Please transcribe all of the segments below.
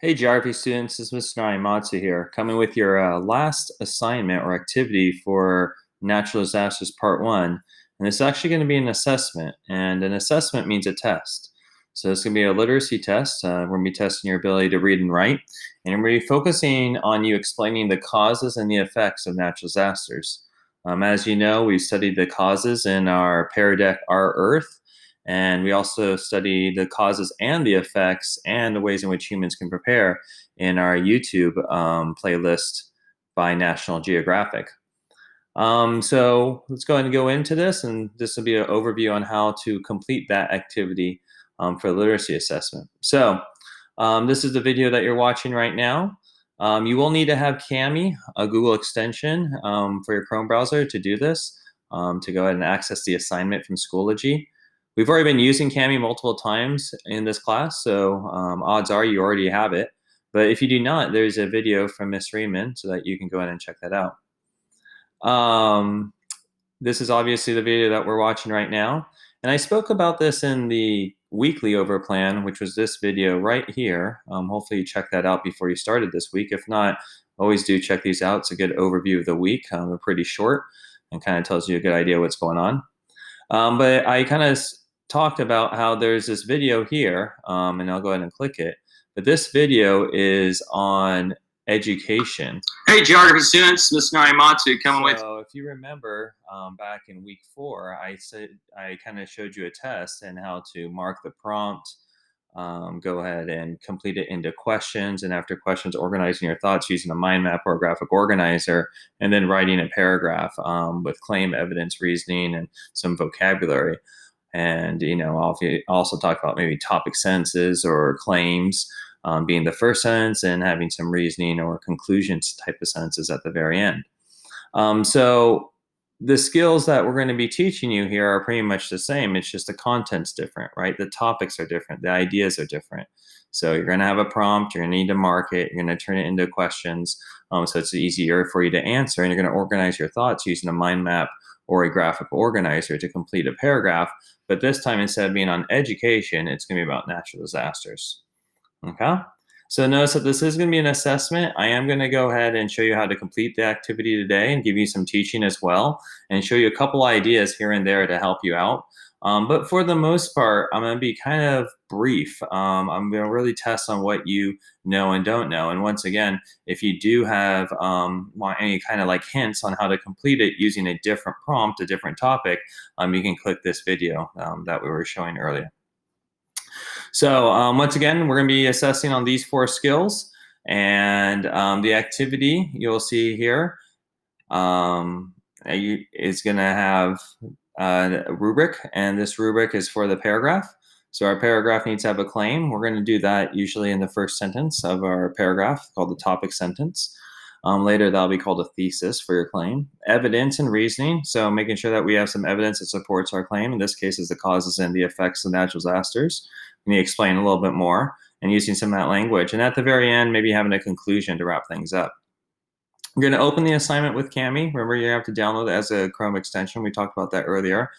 Hey geography students, this is Mr. Narimatsu here, coming with your last assignment or activity for Natural Disasters Part 1. And this is actually going to be an assessment, and an assessment means a test. So it's going to be a literacy test. We're going to be testing your ability to read and write, and we're going to be focusing on you explaining the causes and the effects of natural disasters. As you know, we've studied the causes in our Paradeck Our Earth, and we also study the causes and the effects and the ways in which humans can prepare in our YouTube playlist by National Geographic. So let's go ahead and go into this, and this will be an overview on how to complete that activity for literacy assessment. So this is the video that you're watching right now. You will need to have Kami, a Google extension for your Chrome browser to do this, to go ahead and access the assignment from Schoology. We've already been using Kami multiple times in this class, so odds are you already have it. But if you do not, there's a video from Miss Riemann so that you can go ahead and check that out. This is obviously the video that we're watching right now. And I spoke about this in the weekly overplan, which was this video right here. Hopefully you checked that out before you started this week. If not, always do check these out. It's a good overview of the week. They're pretty short and kind of tells you a good idea what's going on. But I kind of talked about how there's this video here, and I'll go ahead and click it. But this video is on education. Hey, geography students, Mr. Narimatsu coming with. So if you remember back in week 4, I kind of showed you a test and how to mark the prompt, go ahead and complete it into questions, and after questions, organizing your thoughts using a mind map or a graphic organizer, and then writing a paragraph with claim, evidence, reasoning, and some vocabulary. And I'll also talk about maybe topic sentences or claims being the first sentence, and having some reasoning or conclusions type of sentences at the very end. So the skills that we're going to be teaching you here are pretty much the same. It's just the content's different, right? The topics are different. The ideas are different. So you're going to have a prompt. You're going to need to mark it. You're going to turn it into questions, so it's easier for you to answer. And you're going to organize your thoughts using a mind map or a graphic organizer to complete a paragraph. But this time, instead of being on education, it's going to be about natural disasters. Okay? So notice that this is going to be an assessment. I am going to go ahead and show you how to complete the activity today and give you some teaching as well, and show you a couple ideas here and there to help you out. But for the most part, I'm going to be kind of brief. I'm going to really test on what you know and don't know. And once again, if you do have want any kind of like hints on how to complete it using a different prompt, a different topic, you can click this video that we were showing earlier. So once again, we're going to be assessing on these 4 skills, and the activity you'll see here is going to have a rubric, and this rubric is for the paragraph. So our paragraph needs to have a claim. We're going to do that usually in the first sentence of our paragraph, called the topic sentence. Later, that'll be called a thesis for your claim. Evidence and reasoning, so making sure that we have some evidence that supports our claim. In this case, is the causes and the effects of natural disasters. We need to explain a little bit more and using some of that language. And at the very end, maybe having a conclusion to wrap things up. We're going to open the assignment with Kami. Remember, you have to download it as a Chrome extension. We talked about that earlier.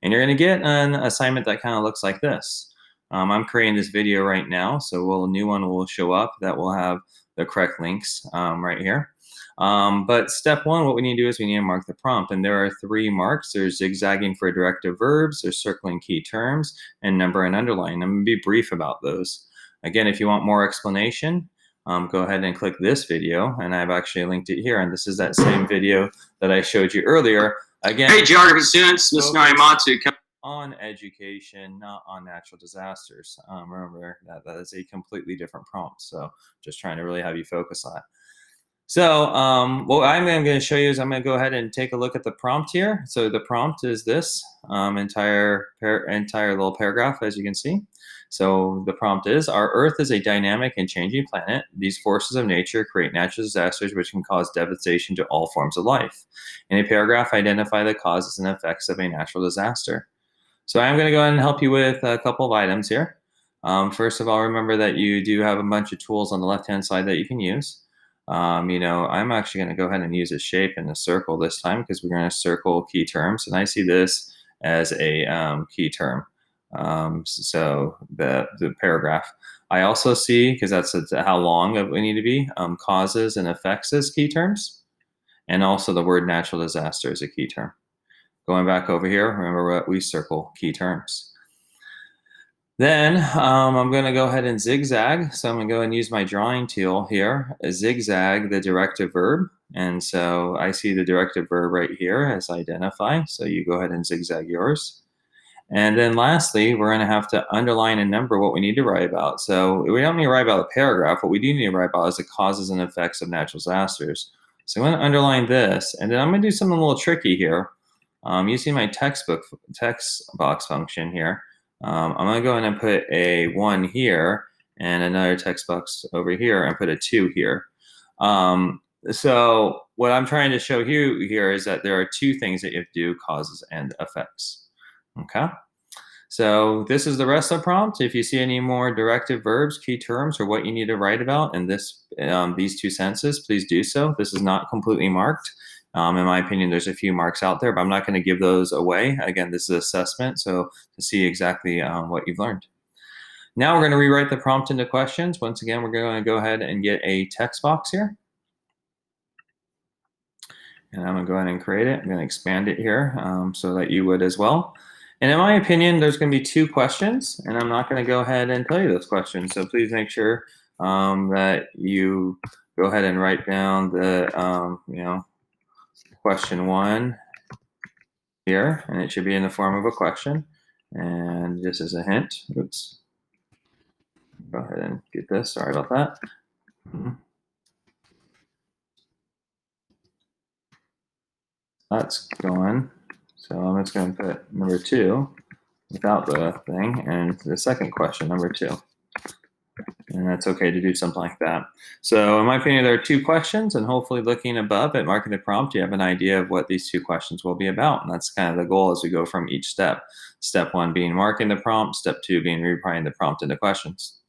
And you're going to get an assignment that kind of looks like this. I'm creating this video right now, so a new one will show up that will have the correct links right here. But step 1, what we need to do is we need to mark the prompt. And there are 3 marks. There's zigzagging for directive verbs, there's circling key terms, and number and underline. I'm going to be brief about those. Again, if you want more explanation, go ahead and click this video, and I've actually linked it here. And this is that same video that I showed you earlier. Again, hey, geography students, Mr. Narimatsu on education, not on natural disasters. Remember that is a completely different prompt. So just trying to really have you focus on it. So what I'm going to show you is I'm going to go ahead and take a look at the prompt here. So the prompt is this entire little paragraph, as you can see. So the prompt is, our Earth is a dynamic and changing planet. These forces of nature create natural disasters which can cause devastation to all forms of life. In a paragraph, identify the causes and effects of a natural disaster. So I'm going to go ahead and help you with a couple of items here. First of all, remember that you do have a bunch of tools on the left-hand side that you can use. I'm actually going to go ahead and use a shape and a circle this time, because we're going to circle key terms, and I see this as a key term. So the paragraph. I also see, because that's how long we need to be, causes and effects as key terms, and also the word natural disaster is a key term. Going back over here, remember what we circle key terms. Then I'm going to go ahead and zigzag. So I'm going to go and use my drawing tool here, zigzag the directive verb. And so I see the directive verb right here as identify. So you go ahead and zigzag yours. And then lastly, we're going to have to underline and number what we need to write about. So we don't need to write about the paragraph. What we do need to write about is the causes and effects of natural disasters. So I'm going to underline this, and then I'm going to do something a little tricky here. Using my text box function here, I'm going to go in and put a 1 here and another text box over here and put a 2 here. So what I'm trying to show you here is that there are two things that you have to do, causes and effects. Okay, so this is the rest of the prompt. If you see any more directive verbs, key terms, or what you need to write about in this these two sentences, please do so. This is not completely marked. In my opinion, there's a few marks out there, but I'm not going to give those away. Again, this is assessment, so to see exactly what you've learned. Now we're going to rewrite the prompt into questions. Once again, we're going to go ahead and get a text box here. And I'm going to go ahead and create it. I'm going to expand it here so that you would as well. And in my opinion, there's going to be two questions, and I'm not going to go ahead and tell you those questions. So please make sure that you go ahead and write down the, question 1 here, and it should be in the form of a question. And just as a hint, oops, go ahead and get this. Sorry about that. That's going. So I'm just going to put number 2 without the thing, and the second question, number 2. And that's okay to do something like that. So in my opinion, there are two questions, and hopefully looking above at marking the prompt, you have an idea of what these two questions will be about. And that's kind of the goal as we go from each step. Step 1 being marking the prompt, step 2 being rewriting the prompt into questions.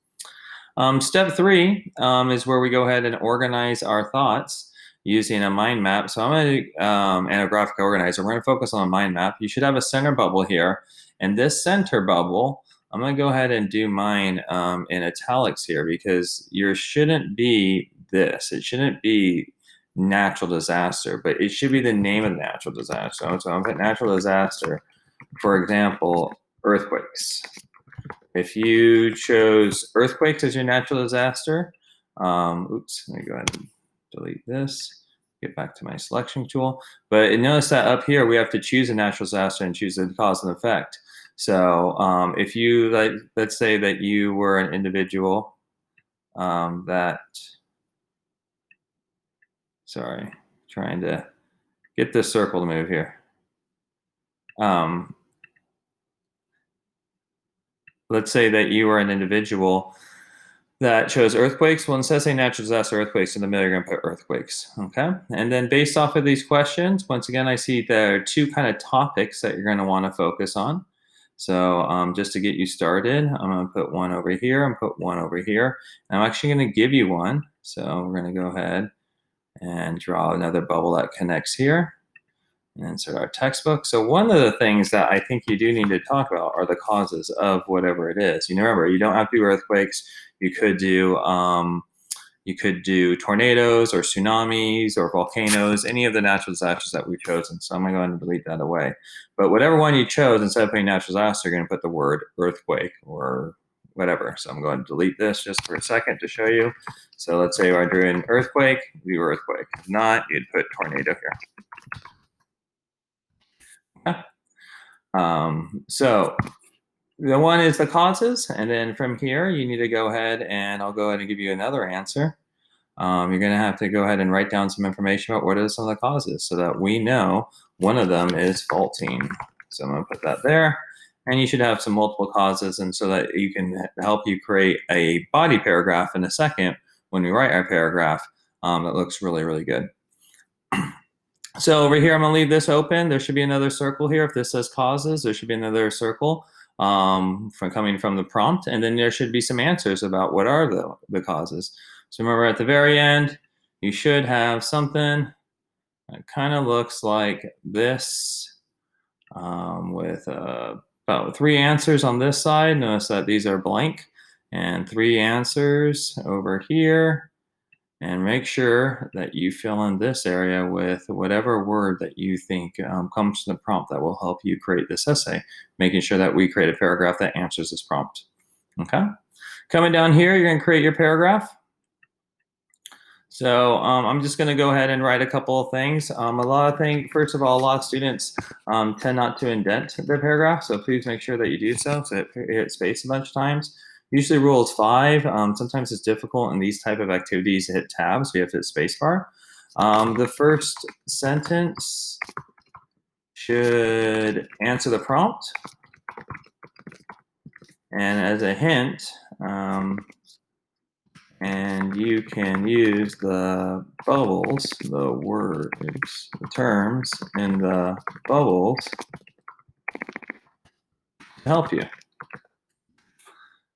Step 3 is where we go ahead and organize our thoughts using a mind map. So I'm going to, and a graphic organizer, we're going to focus on a mind map. You should have a center bubble here. And this center bubble, I'm going to go ahead and do mine in italics here, because yours shouldn't be this. It shouldn't be natural disaster, but it should be the name of the natural disaster. So I'm going to put natural disaster, for example, earthquakes. If you chose earthquakes as your natural disaster, oops, let me go ahead and delete this, get back to my selection tool. But notice that up here, we have to choose a natural disaster and choose the cause and effect. So if you, let's say that you were an individual sorry, trying to get this circle to move here. Let's say that you were an individual that chose earthquakes. Well, instead of saying natural disaster earthquakes, in the middle, you're going to put earthquakes, okay? And then based off of these questions, once again, I see there are two kind of topics that you're going to want to focus on. So just to get you started, I'm going to put one over here and put one over here. And I'm actually going to give you one. So we're going to go ahead and draw another bubble that connects here. And insert our textbook. So one of the things that I think you do need to talk about are the causes of whatever it is. You know, remember, you don't have to do earthquakes. You could do tornadoes or tsunamis or volcanoes, any of the natural disasters that we've chosen. So I'm going to go ahead and delete that away. But whatever one you chose, instead of putting natural disaster, you're going to put the word earthquake or whatever. So I'm going to delete this just for a second to show you. So let's say I drew an earthquake, do earthquake. If not, you'd put tornado here. So the one is the causes, and then from here you need to go ahead and I'll go ahead and give you another answer. You're going to have to go ahead and write down some information about what are some of the causes so that we know one of them is faulting. So I'm going to put that there, and you should have some multiple causes, and so that you can help you create a body paragraph in a second when we write our paragraph that looks really, really good. So over here, I'm going to leave this open. There should be another circle here. If this says causes, there should be another circle coming from the prompt. And then there should be some answers about what are the causes. So remember, at the very end, you should have something that kind of looks like this with about 3 answers on this side. Notice that these are blank. and 3 answers over here. And make sure that you fill in this area with whatever word that you think comes from the prompt that will help you create this essay, making sure that we create a paragraph that answers this prompt. Okay? Coming down here, you're going to create your paragraph. So I'm just going to go ahead and write a couple of things. First of all, a lot of students tend not to indent their paragraph, so please make sure that you do so. So hit space a bunch of times. Usually rule is 5. Sometimes it's difficult in these type of activities to hit tab, so you have to hit space bar. The first sentence should answer the prompt. And as a hint, and you can use the bubbles, the words, the terms in the bubbles to help you.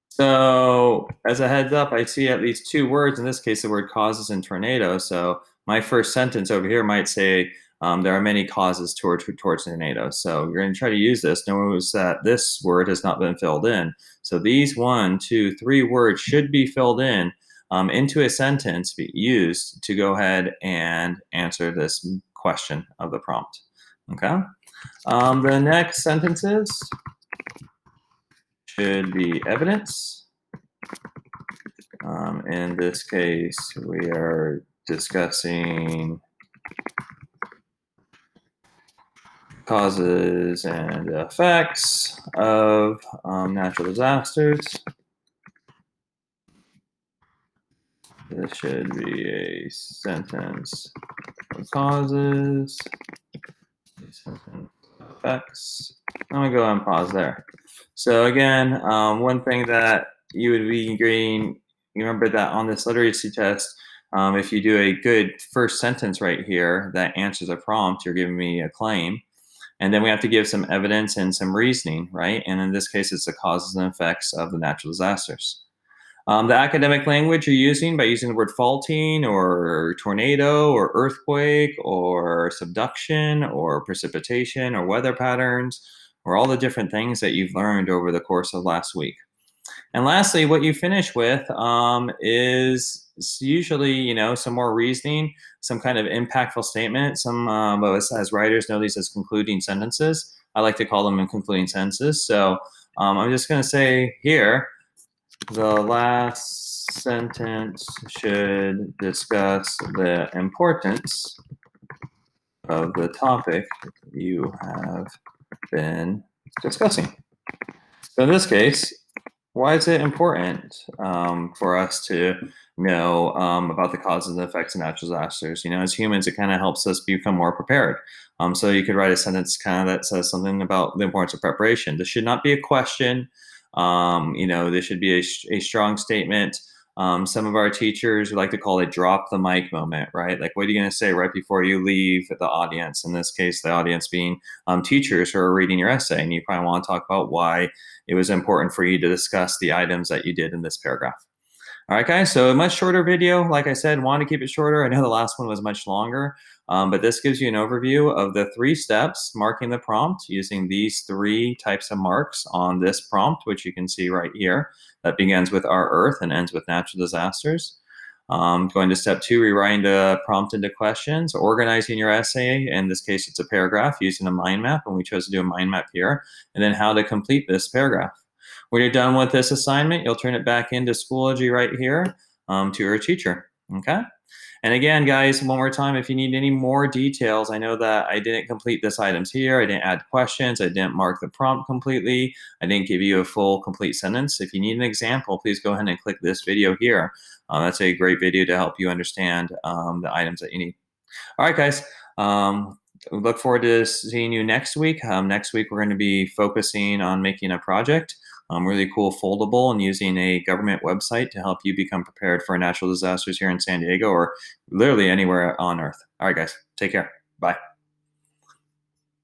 So as a heads up, I see at least 2 words, in this case the word causes and tornado. So my first sentence over here might say there are many causes towards tornadoes. So you're going to try to use this. Notice that this word has not been filled in. So these 1, 2, 3 words should be filled in into a sentence, be used to go ahead and answer this question of the prompt. Okay. The next sentences should be evidence. In this case, we are discussing causes and effects of natural disasters. This should be a sentence of causes, a sentence of effects. I'm gonna go ahead and pause there. So again, one thing that you would be agreeing, remember that on this literacy test, if you do a good first sentence right here that answers a prompt, you're giving me a claim. And then we have to give some evidence and some reasoning, right? And in this case, it's the causes and effects of the natural disasters. The academic language you're using by using the word faulting or tornado or earthquake or subduction or precipitation or weather patterns or all the different things that you've learned over the course of last week. And lastly, what you finish with is usually, some more reasoning, some kind of impactful statement. Some of us as writers know these as concluding sentences. I like to call them in concluding sentences. So I'm just going to say here, the last sentence should discuss the importance of the topic you have been discussing. So in this case, why is it important for us to know about the causes and effects of natural disasters? As humans, it kind of helps us become more prepared. So you could write a sentence kind of that says something about the importance of preparation. This should not be a question. This should be a strong statement. Some of our teachers like to call it drop the mic moment, right? Like, what are you going to say right before you leave the audience? In this case, the audience being teachers who are reading your essay, and you probably want to talk about why it was important for you to discuss the items that you did in this paragraph. All right, guys, so a much shorter video. Like I said, want to keep it shorter. I know the last one was much longer, but this gives you an overview of the 3 steps marking the prompt using these 3 types of marks on this prompt, which you can see right here. That begins with our Earth and ends with natural disasters. Going to step 2, rewriting the prompt into questions, organizing your essay. In this case, it's a paragraph using a mind map, and we chose to do a mind map here, and then how to complete this paragraph. When you're done with this assignment, you'll turn it back into Schoology right here to your teacher, okay? And again, guys, one more time, if you need any more details, I know that I didn't complete this items here. I didn't add questions. I didn't mark the prompt completely. I didn't give you a full complete sentence. If you need an example, please go ahead and click this video here. That's a great video to help you understand the items that you need. All right, guys. Look forward to seeing you next week. Next week, we're going to be focusing on making a project. Really cool foldable and using a government website to help you become prepared for natural disasters here in San Diego or literally anywhere on Earth. All right, guys, take care. Bye.